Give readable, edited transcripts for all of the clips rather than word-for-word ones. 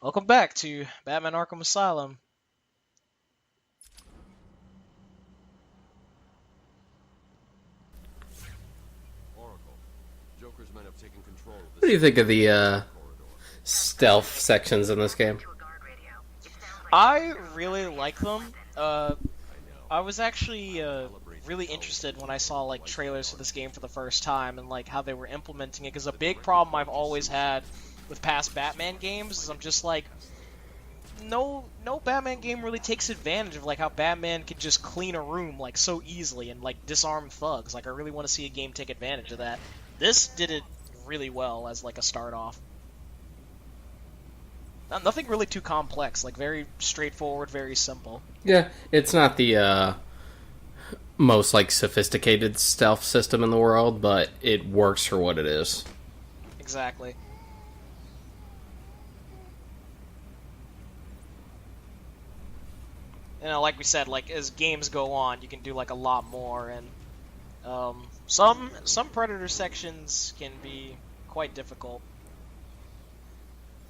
Welcome back to Batman Arkham Asylum. Oracle. Joker's men have taken control of What do you think of the corridor. stealth sections in this game? I really like them. I know. I was actually really interested when I saw like trailers for this game for the first time and like how they were implementing it. Because a big problem I've always had with past Batman games is I'm just like, no Batman game really takes advantage of like how Batman can just clean a room like so easily and like disarm thugs. Like I really want to see a game take advantage of that. This did it really well as like a start off. Nothing really too complex, like very straightforward, very simple. Yeah, it's not the most like sophisticated stealth system in the world, but it works for what it is. Exactly. You know, like we said, like as games go on, you can do like a lot more, and some Predator sections can be quite difficult,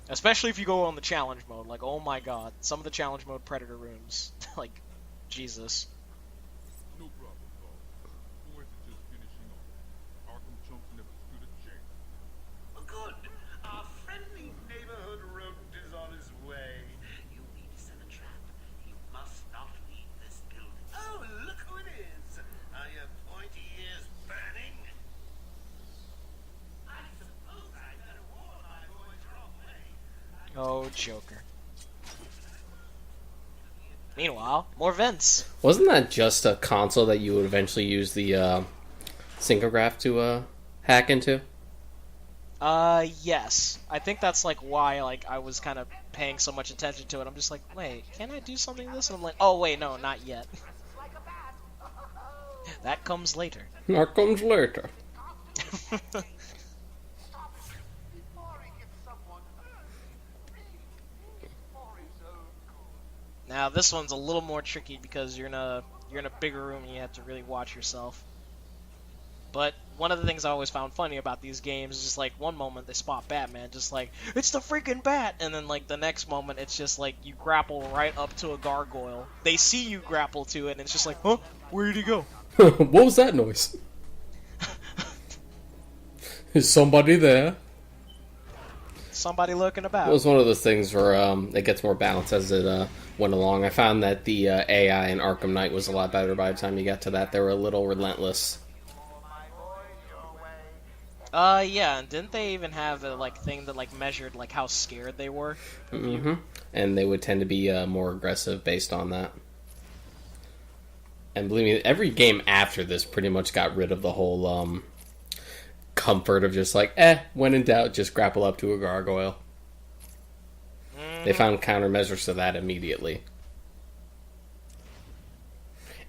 especially if you go on the challenge mode. Like, oh my god, some of the challenge mode Predator rooms, like, Jesus. No problem, Paul. Who is it just finishing off? Arkham chumps never stood a chance. Good. Our friendly neighborhood rodent is on his way. You need to set a trap. He must not leave this building. Oh, look who it is. Are your pointy ears burning? I suppose I better warn my boys wrong way. Oh, Joker. Meanwhile, more vents. Wasn't that just a console that you would eventually use the syncograph to hack into? Yes. I think that's like why like I was kind of paying so much attention to it. I'm just like, wait, can I do something with this? And I'm like, oh wait, no, not yet. That comes later. That comes later. Now this one's a little more tricky because you're in a bigger room and you have to really watch yourself. But one of the things I always found funny about these games is just like one moment they spot Batman, just like, it's the freaking Bat, and then like the next moment it's just like you grapple right up to a gargoyle. They see you grapple to it and it's just like, huh? Where did he go? What was that noise? Is somebody there? Somebody lurking about. It was one of those things where it gets more balanced as it went along. I found that the AI in Arkham Knight was a lot better by the time you got to that. They were a little relentless. Yeah, and didn't they even have a like thing that like measured like how scared they were? Mm-hmm. And they would tend to be more aggressive based on that. And believe me, every game after this pretty much got rid of the whole comfort of just like, when in doubt, just grapple up to a gargoyle. They found countermeasures to that immediately.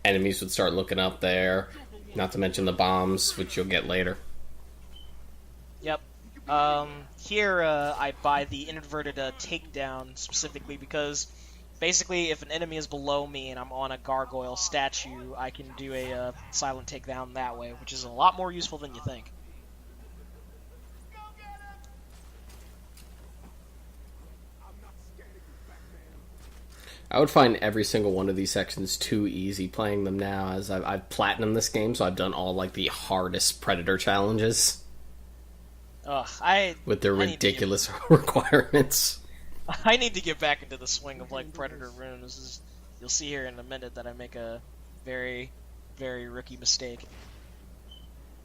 Enemies would start looking up there, not to mention the bombs, which you'll get later. Yep. Here I buy the inverted takedown specifically because basically if an enemy is below me and I'm on a gargoyle statue, I can do a silent takedown that way, which is a lot more useful than you think. I would find every single one of these sections too easy playing them now, as I've platinumed this game, so I've done all like the hardest Predator challenges Ugh, with their I need to ridiculous requirements. I need to get back into the swing of like Predator rooms. You'll see here in a minute that I make a very, very rookie mistake.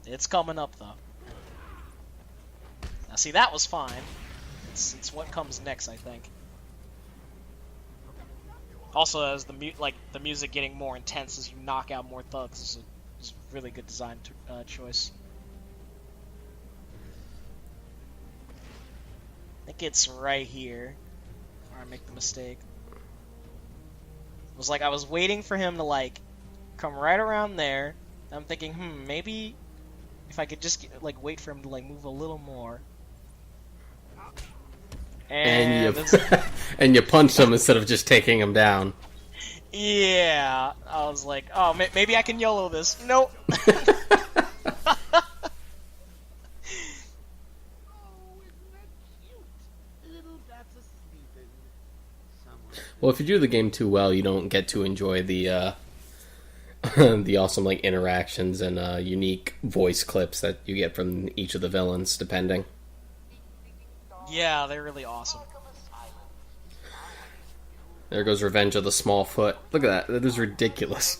It's coming up though. Now see, that was fine. It's what comes next, I think. Also, as the music getting more intense as you knock out more thugs is a really good design choice. I think it's right here where I make the mistake. It was like I was waiting for him to like come right around there. And I'm thinking, maybe if I could just like wait for him to like move a little more. And you punch them instead of just taking them down. Yeah, I was like, oh, maybe I can YOLO this. Nope. Little bats are sleeping. Well, if you do the game too well, you don't get to enjoy the the awesome like interactions and unique voice clips that you get from each of the villains, depending. Yeah, they're really awesome. There goes Revenge of the Smallfoot. Look at that. That is ridiculous.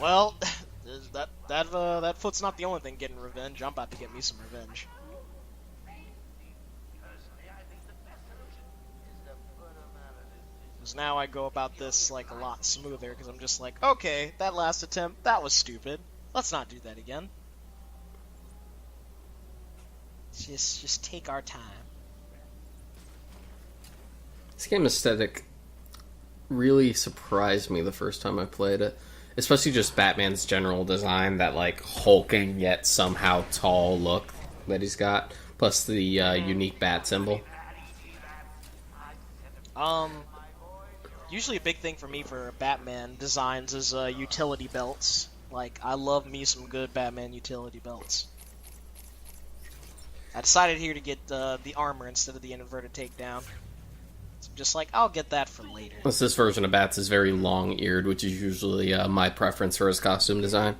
Well, that foot's not the only thing getting revenge. I'm about to get me some revenge. Because now I go about this like a lot smoother, because I'm just like, okay, that last attempt, that was stupid. Let's not do that again. Just take our time. This game aesthetic really surprised me the first time I played it. Especially just Batman's general design, that like hulking yet somehow tall look that he's got, plus the unique bat symbol. Usually a big thing for me for Batman designs is utility belts. Like, I love me some good Batman utility belts. I decided here to get the armor instead of the inverted takedown. So I'm just like, I'll get that for later. Plus, this version of Bats is very long-eared, which is usually my preference for his costume design.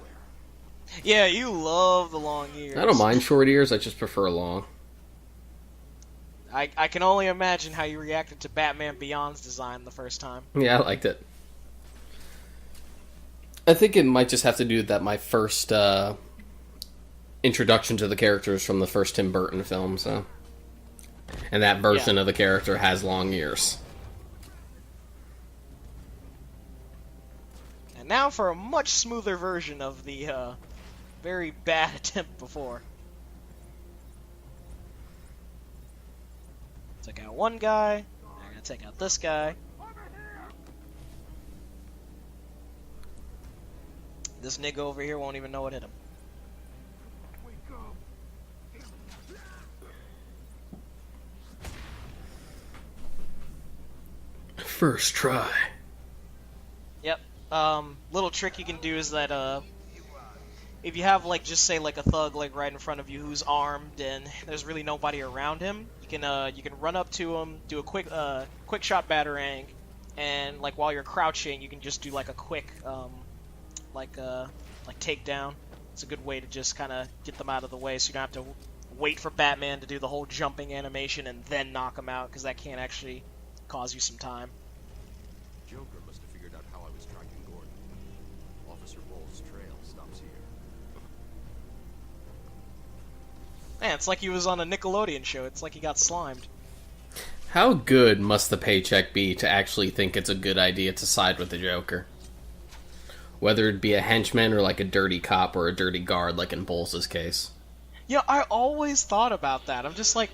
Yeah, you love the long ears. I don't mind short ears, I just prefer long. I can only imagine how you reacted to Batman Beyond's design the first time. Yeah, I liked it. I think it might just have to do with that my first introduction to the characters from the first Tim Burton film, so... And that version of the character has long ears. And now for a much smoother version of the very bad attempt before. Took out one guy, I'm gonna take out this guy. This nigga over here won't even know what hit him. First try. Yep. Little trick you can do is that if you have like just say like a thug like right in front of you who's armed and there's really nobody around him, you can run up to him, do a quick shot batarang, and like while you're crouching, you can just do like a quick like takedown. It's a good way to just kind of get them out of the way, so you don't have to wait for Batman to do the whole jumping animation and then knock him out, because that can actually cause you some time. Joker must have figured out how I was tracking Gordon. Officer Bull's trail stops here. Man, it's like he was on a Nickelodeon show. It's like he got slimed. How good must the paycheck be to actually think it's a good idea to side with the Joker? Whether it be a henchman or like a dirty cop or a dirty guard, like in Bowles' case. Yeah, I always thought about that. I'm just like,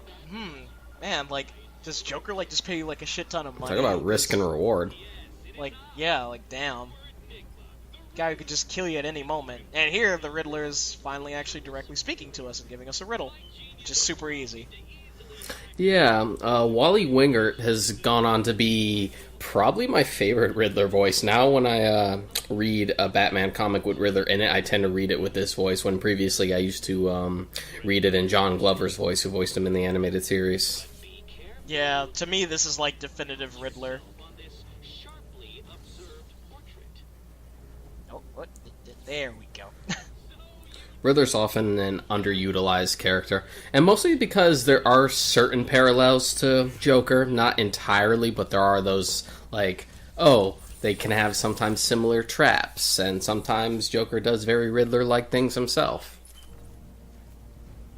man, like, does Joker like just pay you like a shit ton of money? Talk about risk and reward. Like, yeah, like, damn. Guy who could just kill you at any moment. And here, the Riddler is finally actually directly speaking to us and giving us a riddle. Which is super easy. Yeah, Wally Wingert has gone on to be probably my favorite Riddler voice. Now when I read a Batman comic with Riddler in it, I tend to read it with this voice, when previously I used to read it in John Glover's voice, who voiced him in the animated series. Yeah, to me this is like definitive Riddler. Oh, what? There we go. Riddler's often an underutilized character, and mostly because there are certain parallels to Joker, not entirely, but there are those, like, oh, they can have sometimes similar traps, and sometimes Joker does very Riddler-like things himself.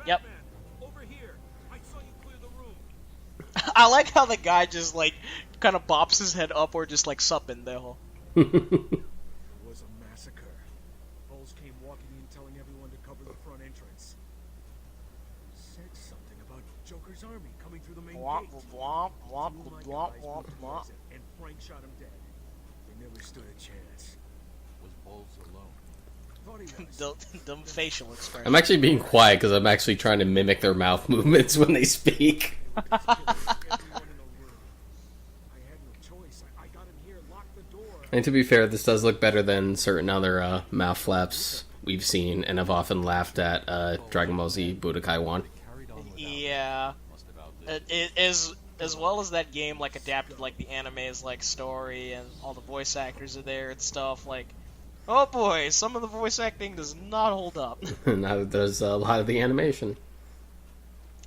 Yep. Over here. I saw you clear the room. I like how the guy just, like, kind of bops his head up or just, like, sup in there. It was a massacre. Bowles came walking in telling everyone to cover the front entrance. Said something about Joker's army coming through the main Womp, gate. womp, womp, Two of my womp, guys womp, moved womp. towards it, and Frank shot him dead. They never stood a chance. Was Bowles alone? Thought he was. Dumb facial expression. I'm actually being quiet because I'm actually trying to mimic their mouth movements when they speak. Everyone in the room. I had no choice. I got him here, locked the door. And to be fair, this does look better than certain other mouth flaps we've seen and have often laughed at Dragon Ball Z Budokai 1. Carried on without. Yeah. Must have outlived. As as well as that game like adapted like the anime's like story and all the voice actors are there and stuff, like, oh boy, some of the voice acting does not hold up. Now there's a lot of the animation.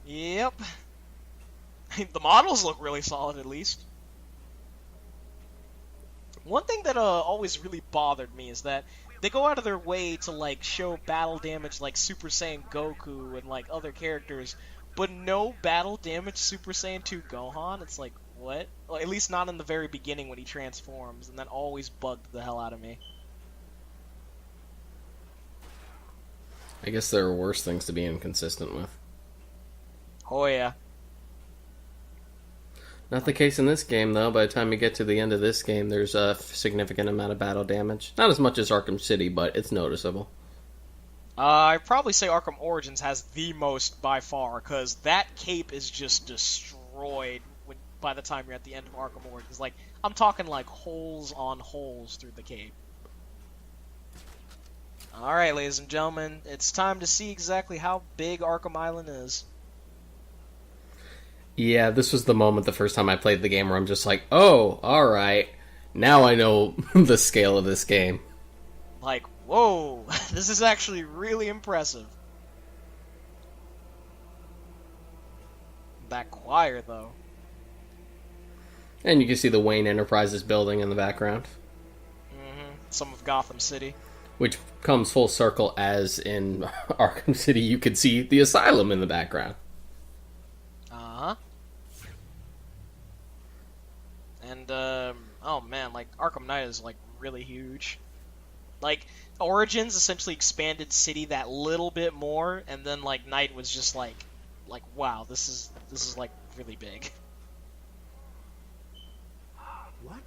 Yep. The models look really solid, at least. One thing that always really bothered me is that they go out of their way to like show battle damage like Super Saiyan Goku and like other characters, but no battle damage Super Saiyan 2 Gohan. It's like, what? Well, at least not in the very beginning when he transforms, and that always bugged the hell out of me. I guess there are worse things to be inconsistent with. Oh yeah. Not the case in this game, though. By the time you get to the end of this game, there's a significant amount of battle damage. Not as much as Arkham City, but it's noticeable. I'd probably say Arkham Origins has the most by far, because that cape is just destroyed by the time you're at the end of Arkham Origins. Like, I'm talking like holes on holes through the cape. Alright, ladies and gentlemen, it's time to see exactly how big Arkham Island is. Yeah, this was the moment the first time I played the game where I'm just like, oh, alright, now I know the scale of this game. Like, whoa, this is actually really impressive. That choir, though. And you can see the Wayne Enterprises building in the background. Mm-hmm. Some of Gotham City. Which comes full circle, as in Arkham City you could see the Asylum in the background. Uh-huh. And, oh man, like, Arkham Knight is, like, really huge. Like, Origins essentially expanded City that little bit more, and then, like, Knight was just like, wow, this is, like, really big. What?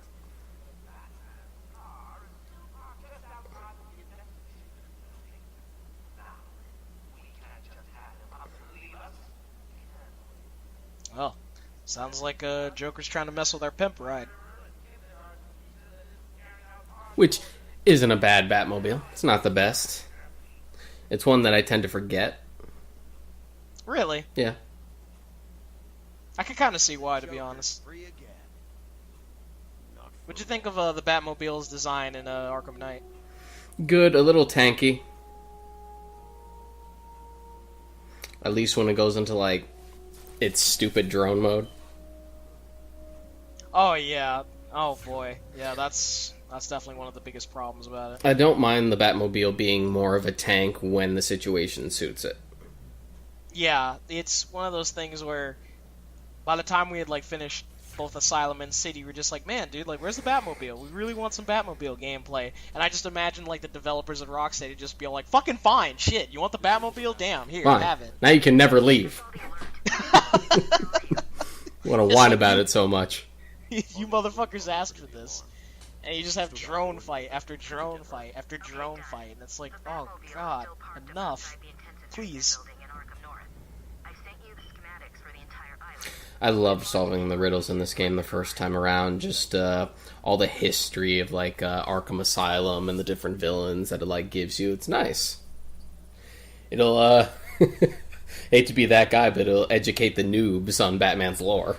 Well, sounds like Joker's trying to mess with our pimp ride. Which isn't a bad Batmobile. It's not the best. It's one that I tend to forget. Really? Yeah. I can kind of see why, to be honest. Free again. What'd you think of the Batmobile's design in Arkham Knight? Good, a little tanky. At least when it goes into, like, its stupid drone mode. Oh, yeah. Oh, boy. Yeah, that's definitely one of the biggest problems about it. I don't mind the Batmobile being more of a tank when the situation suits it. Yeah, it's one of those things where by the time we had, like, finished both Asylum and City, we're just like, man, dude, like, where's the Batmobile? We really want some Batmobile gameplay. And I just imagine, like, the developers at Rocksteady just be like, fucking fine, shit, you want the Batmobile? Damn, here, Fine. have it. Now you can never leave. Want to whine about it so much. You motherfuckers asked for this. And you just have drone fight after drone fight after drone fight, and it's like, oh god, enough. Please. I love solving the riddles in this game the first time around. Just all the history of like Arkham Asylum and the different villains that it like gives you. It's nice. It'll hate to be that guy, but it'll educate the noobs on Batman's lore.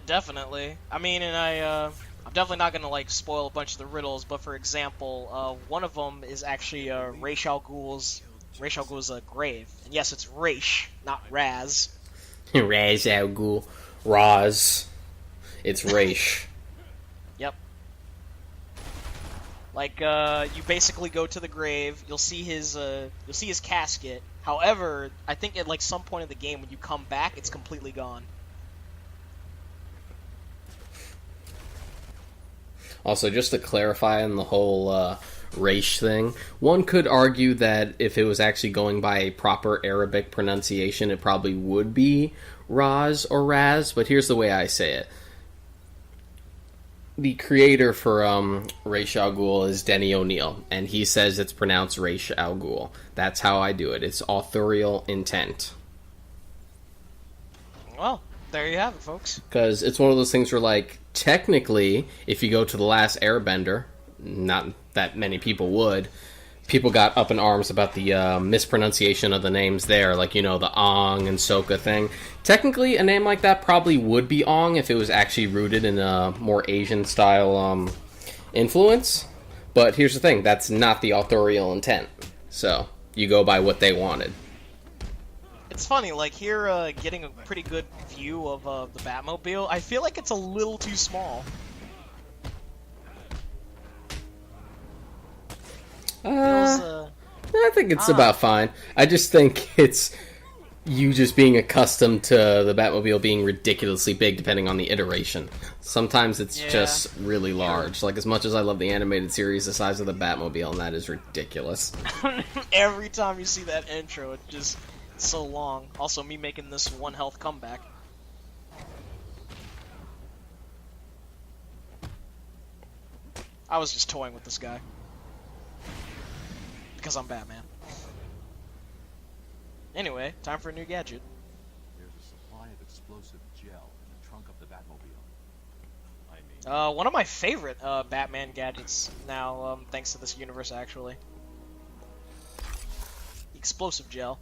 Definitely. I mean, and I'm definitely not gonna like spoil a bunch of the riddles, but for example, one of them is actually Ra's al Ghul's grave, and yes, it's Raish, not Raz. Ra's al Ghul. Raz. It's Raish. Yep. Like, you basically go to the grave, you'll see his casket. However, I think at like some point in the game when you come back, it's completely gone. Also, just to clarify on the whole Raish thing, one could argue that if it was actually going by a proper Arabic pronunciation, it probably would be Raz or Raz, but here's the way I say it. The creator for Ra's al Ghul is Denny O'Neil, and he says it's pronounced Ra's al Ghul. That's how I do it. It's authorial intent. Well, there you have it, folks. Because it's one of those things where, like, technically, if you go to The Last Airbender, not that many people would, people got up in arms about the mispronunciation of the names there, like, you know, the Ong and Sokka thing. Technically, a name like that probably would be Ong if it was actually rooted in a more Asian-style influence. But here's the thing, that's not the authorial intent. So, you go by what they wanted. It's funny, like, here, getting a pretty good view of the Batmobile, I feel like it's a little too small. I think it's about fine. I just think it's you just being accustomed to the Batmobile being ridiculously big depending on the iteration. Sometimes it's just really large. Like, as much as I love the animated series, the size of the Batmobile, and that is ridiculous. Every time you see that intro, it's just so long. Also, me making this 1 health comeback. I was just toying with this guy. Because I'm Batman. Anyway, time for a new gadget. There's a supply of explosive gel in the trunk of the Batmobile. I mean, One of my favorite Batman gadgets now, thanks to this universe, actually. Explosive gel.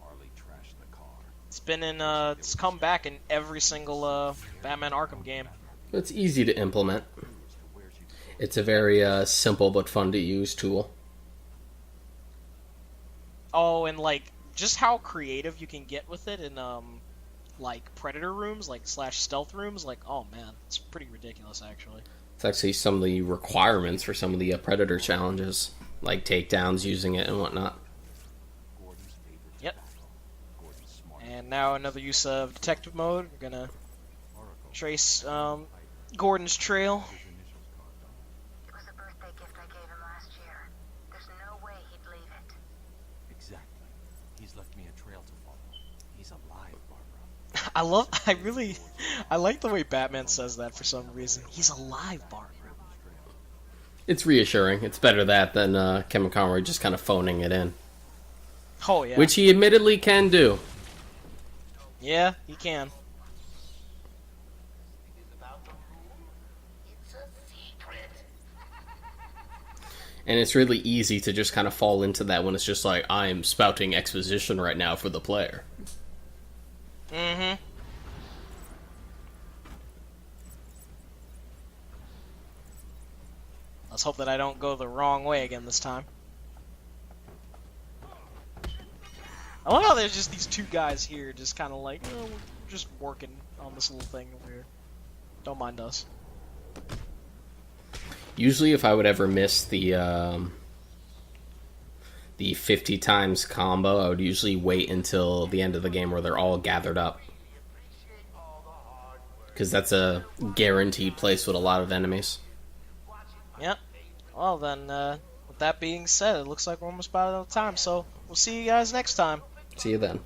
Harley trashed the car. It's been in, it's come back in every single Batman Arkham game. It's easy to implement. It's a very simple but fun to use tool. Oh, and like just how creative you can get with it in like predator rooms, like / stealth rooms. Like, oh man, it's pretty ridiculous actually. It's actually some of the requirements for some of the Predator challenges, like takedowns using it and whatnot. Yep. And now another use of detective mode. We're gonna trace Gordon's trail. It was a birthday gift I gave him last year. There's no way he'd leave it. Exactly. He's left me a trail to follow. He's alive, Barbara. I like the way Batman says that for some reason. He's alive, Barbara. It's reassuring. It's better that than Kevin Conroy just kind of phoning it in. Oh yeah. Which he admittedly can do. Yeah, he can. And it's really easy to just kind of fall into that when it's just like, I'm spouting exposition right now for the player. Mm-hmm. Let's hope that I don't go the wrong way again this time. I love how there's just these two guys here just kind of like, we're just working on this little thing over here. Don't mind us. Usually if I would ever miss the 50 times combo, I would usually wait until the end of the game where they're all gathered up. Because that's a guaranteed place with a lot of enemies. Yep. Well then, with that being said, it looks like we're almost about out of time, so we'll see you guys next time. See you then.